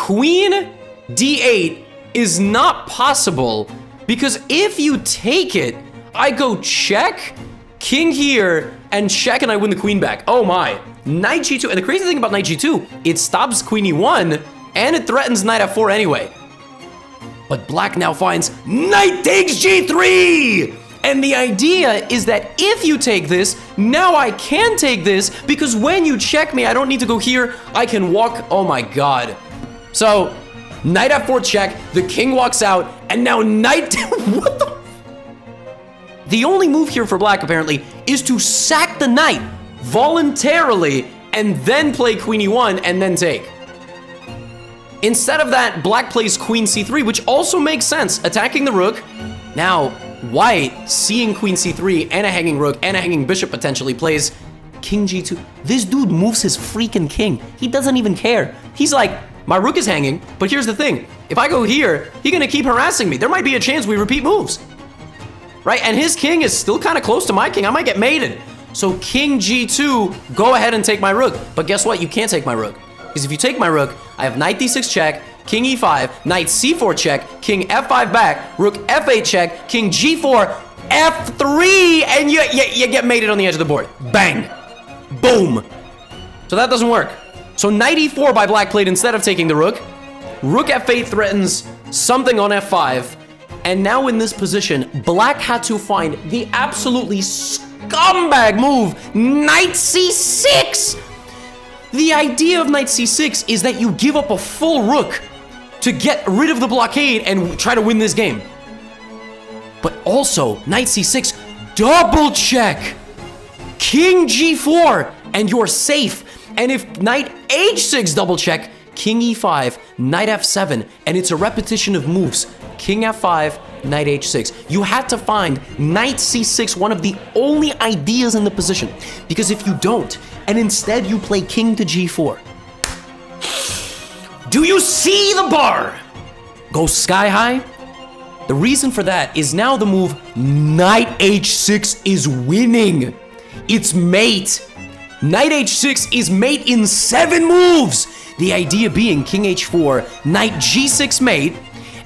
queen d8 is not possible because if you take it, I go check, king here, and check, and I win the queen back. Oh my. Knight g2, and the crazy thing about knight g2, it stops queen e1, and it threatens knight f4 anyway. But black now finds knight takes g3! And the idea is that if you take this, now I can take this, because when you check me, I don't need to go here, I can walk, oh my god. So, knight f4 check, the king walks out, and now knight, what the? The only move here for black, apparently, is to sack the knight voluntarily, and then play queen e1, and then take. Instead of that, black plays queen c3, which also makes sense, attacking the rook. Now, white, seeing queen c3, and a hanging rook, and a hanging bishop potentially, plays king g2. This dude moves his freaking king. He doesn't even care. He's like, my rook is hanging, but here's the thing. If I go here, he's gonna keep harassing me. There might be a chance we repeat moves. Right, and his king is still kind of close to my king. I might get mated. So king g2, go ahead and take my rook. But guess what? You can't take my rook. Because if you take my rook, I have knight d6 check, king e5, knight c4 check, king f5 back, rook f8 check, king g4, f3, and you get mated on the edge of the board. Bang. Boom. So that doesn't work. So knight e4 by black played instead of taking the rook. Rook f8 threatens something on f5. And now in this position, black had to find the absolutely scumbag move, knight c6. The idea of knight c6 is that you give up a full rook to get rid of the blockade and try to win this game. But also, knight c6, double check. King g4, and you're safe. And if knight h6 double check, king e5, knight f7, and it's a repetition of moves. King f5, knight h6. You had to find knight c6, one of the only ideas in the position. Because if you don't, and instead you play king to g4, do you see the bar go sky high? The reason for that is now the move knight h6 is winning. It's mate. Knight h6 is mate in 7 moves. The idea being king h4, knight g6 mate,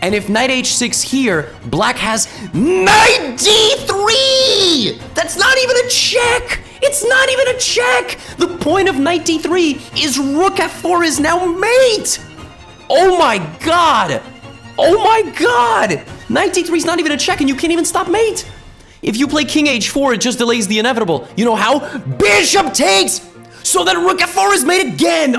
and if knight h6 here, black has knight d3! That's not even a check! It's not even a check! The point of knight d3 is rook f4 is now mate! Oh my god! Oh my god! Knight d3 is not even a check and you can't even stop mate! If you play king h4, it just delays the inevitable. You know how? Bishop takes! So that rook f4 is mate again!